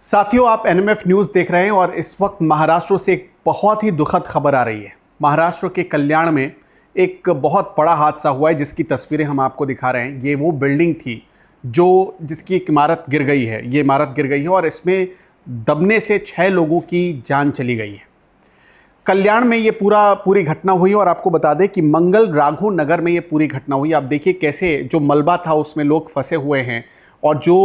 साथियों, आप NMF news देख रहे हैं और इस वक्त महाराष्ट्र से एक बहुत ही दुखद खबर आ रही है। महाराष्ट्र के कल्याण में एक बहुत बड़ा हादसा हुआ है जिसकी तस्वीरें हम आपको दिखा रहे हैं। ये वो बिल्डिंग थी जिसकी एक इमारत गिर गई है। ये इमारत गिर गई है और इसमें दबने से 6 लोगों की जान चली गई है। कल्याण में ये पूरी घटना हुई और आपको बता दें कि मंगल राघव नगर में ये पूरी घटना हुई। आप देखिए कैसे जो मलबा था उसमें लोग फंसे हुए हैं और जो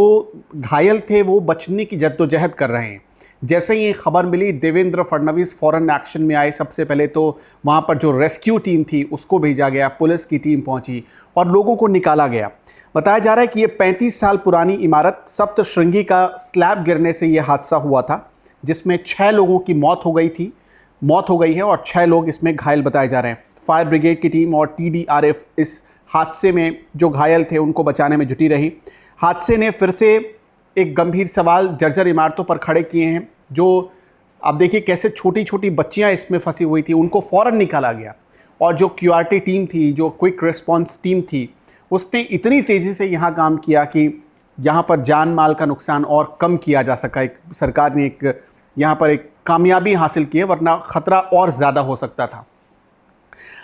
घायल थे वो बचने की जद्दोजहद कर रहे हैं। जैसे ही ये खबर मिली, देवेंद्र फडणवीस फौरन एक्शन में आए। सबसे पहले तो वहाँ पर जो रेस्क्यू टीम थी उसको भेजा गया, पुलिस की टीम पहुँची और लोगों को निकाला गया। बताया जा रहा है कि ये 35 साल पुरानी इमारत सप्तशृंगी का स्लैब गिरने से ये हादसा हुआ था, जिसमें 6 लोगों की मौत हो गई है और 6 लोग इसमें घायल बताए जा रहे हैं। फायर ब्रिगेड की टीम और TDRF इस हादसे में जो घायल थे उनको बचाने में जुटी रही। हादसे ने फिर से एक गंभीर सवाल जर्जर इमारतों पर खड़े किए हैं। जो आप देखिए कैसे छोटी छोटी बच्चियां इसमें फंसी हुई थी, उनको फ़ौरन निकाला गया और जो QRT टीम थी, जो क्विक रिस्पांस टीम थी, उसने इतनी तेज़ी से यहाँ काम किया कि यहाँ पर जान माल का नुकसान और कम किया जा सका। सरकार ने यहाँ पर एक कामयाबी हासिल की है, वरना ख़तरा और ज़्यादा हो सकता था।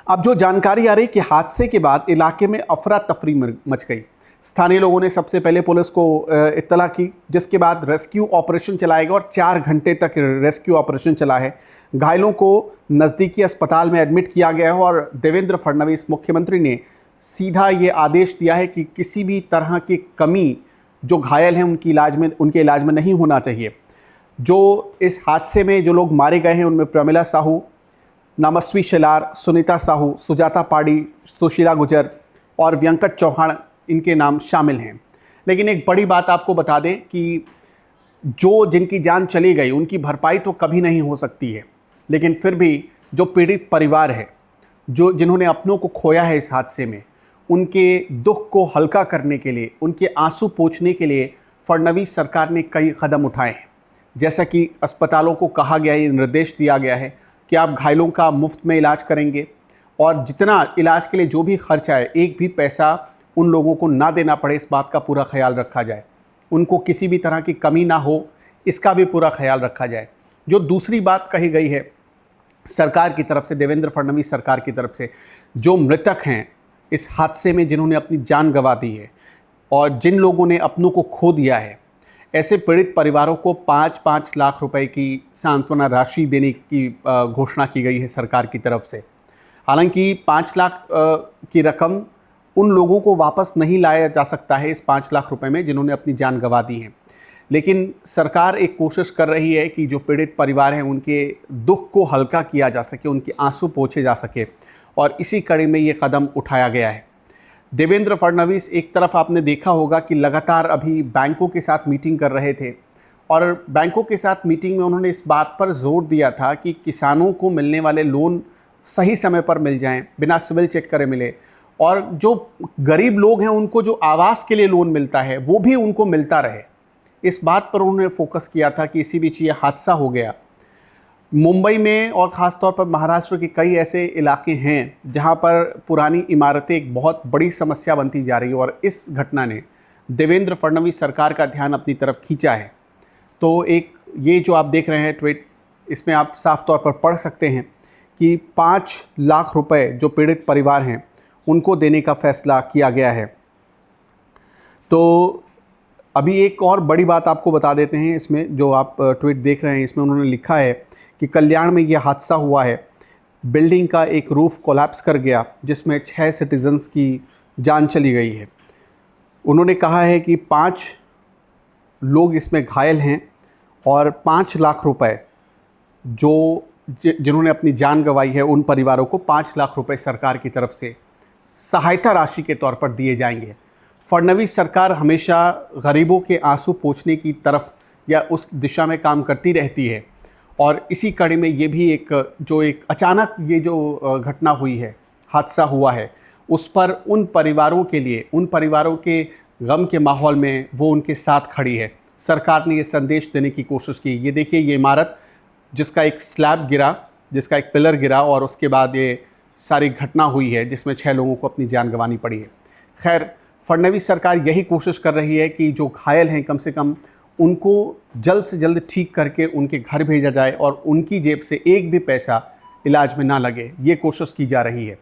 अब जो जानकारी आ रही कि हादसे के बाद इलाके में अफरा तफरी मच गई। स्थानीय लोगों ने सबसे पहले पुलिस को इत्तला की, जिसके बाद रेस्क्यू ऑपरेशन चलाया गया और 4 घंटे तक रेस्क्यू ऑपरेशन चला है। घायलों को नज़दीकी अस्पताल में एडमिट किया गया है और देवेंद्र फडणवीस मुख्यमंत्री ने सीधा ये आदेश दिया है कि किसी भी तरह की कमी जो घायल हैं उनके इलाज में नहीं होना चाहिए। जो इस हादसे में जो लोग मारे गए हैं उनमें प्रमिला साहू, नामस्वी शिलार, सुनीता साहू, सुजाता पाड़ी, सुशीला गुजर और व्यंकट चौहान, इनके नाम शामिल हैं। लेकिन एक बड़ी बात आपको बता दें कि जिनकी जान चली गई उनकी भरपाई तो कभी नहीं हो सकती है, लेकिन फिर भी जो पीड़ित परिवार है, जिन्होंने अपनों को खोया है इस हादसे में, उनके दुख को हल्का करने के लिए, उनके आंसू पोंछने के लिए फडणवीस सरकार ने कई कदम उठाए हैं। जैसा कि अस्पतालों को कहा गया है, निर्देश दिया गया है कि आप घायलों का मुफ्त में इलाज करेंगे और जितना इलाज के लिए जो भी खर्च आए, एक भी पैसा उन लोगों को ना देना पड़े, इस बात का पूरा ख्याल रखा जाए। उनको किसी भी तरह की कमी ना हो, इसका भी पूरा ख्याल रखा जाए। जो दूसरी बात कही गई है सरकार की तरफ से, देवेंद्र फडणवीस सरकार की तरफ से, जो मृतक हैं इस हादसे में, जिन्होंने अपनी जान गंवा दी है और जिन लोगों ने अपनों को खो दिया है, ऐसे पीड़ित परिवारों को 5-5 लाख रुपए की सांत्वना राशि देने की घोषणा की गई है सरकार की तरफ से। हालांकि 5 लाख की रकम उन लोगों को वापस नहीं लाया जा सकता है इस 5 लाख रुपए में जिन्होंने अपनी जान गंवा दी है, लेकिन सरकार एक कोशिश कर रही है कि जो पीड़ित परिवार हैं उनके दुख को हल्का किया जा सके, उनके आंसू पोंछे जा सके, और इसी कड़ी में ये कदम उठाया गया है। देवेंद्र फडणवीस एक तरफ आपने देखा होगा कि लगातार अभी बैंकों के साथ मीटिंग कर रहे थे और बैंकों के साथ मीटिंग में उन्होंने इस बात पर जोर दिया था कि किसानों को मिलने वाले लोन सही समय पर मिल जाएं, बिना सिविल चेक करे मिले, और जो गरीब लोग हैं उनको जो आवास के लिए लोन मिलता है वो भी उनको मिलता रहे। इस बात पर उन्होंने फोकस किया था कि इसी बीच ये हादसा हो गया। मुंबई में और ख़ासतौर पर महाराष्ट्र के कई ऐसे इलाके हैं जहां पर पुरानी इमारतें एक बहुत बड़ी समस्या बनती जा रही है और इस घटना ने देवेंद्र फडणवीस सरकार का ध्यान अपनी तरफ खींचा है। तो एक ये जो आप देख रहे हैं ट्वीट, इसमें आप साफ तौर पर पढ़ सकते हैं कि 5 लाख रुपए जो पीड़ित परिवार हैं उनको देने का फैसला किया गया है। तो अभी एक और बड़ी बात आपको बता देते हैं, इसमें जो आप ट्वीट देख रहे हैं इसमें उन्होंने लिखा है कि कल्याण में यह हादसा हुआ है। बिल्डिंग का एक रूफ कोलैप्स कर गया जिसमें 6 सिटीजन्स की जान चली गई है। उन्होंने कहा है कि 5 लोग इसमें घायल हैं और 5 लाख रुपए जिन्होंने अपनी जान गंवाई है उन परिवारों को 5 लाख रुपए सरकार की तरफ से सहायता राशि के तौर पर दिए जाएंगे। फडणवीस सरकार हमेशा गरीबों के आंसू पोंछने की तरफ या उस दिशा में काम करती रहती है और इसी कड़ी में ये भी एक अचानक ये जो घटना हुई है, हादसा हुआ है, उस पर उन परिवारों के लिए, उन परिवारों के गम के माहौल में वो उनके साथ खड़ी है। सरकार ने ये संदेश देने की कोशिश की। ये देखिए, ये इमारत जिसका एक स्लैब गिरा, जिसका एक पिलर गिरा और उसके बाद ये सारी घटना हुई है जिसमें 6 लोगों को अपनी जान गंवानी पड़ी है। खैर, फडणवीस सरकार यही कोशिश कर रही है कि जो घायल हैं कम से कम उनको जल्द से जल्द ठीक करके उनके घर भेजा जाए और उनकी जेब से एक भी पैसा इलाज में ना लगे, ये कोशिश की जा रही है।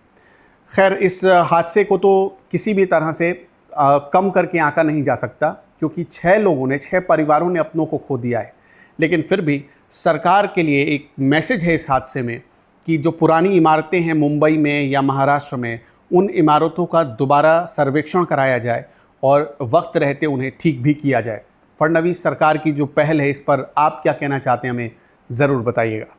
खैर, इस हादसे को तो किसी भी तरह से कम करके आंका नहीं जा सकता, क्योंकि 6 परिवारों ने अपनों को खो दिया है। लेकिन फिर भी सरकार के लिए एक मैसेज है इस हादसे में कि जो पुरानी इमारतें हैं मुंबई में या महाराष्ट्र में, उन इमारतों का दोबारा सर्वेक्षण कराया जाए और वक्त रहते उन्हें ठीक भी किया जाए। फडणवीस सरकार की जो पहल है, इस पर आप क्या कहना चाहते हैं, हमें ज़रूर बताइएगा।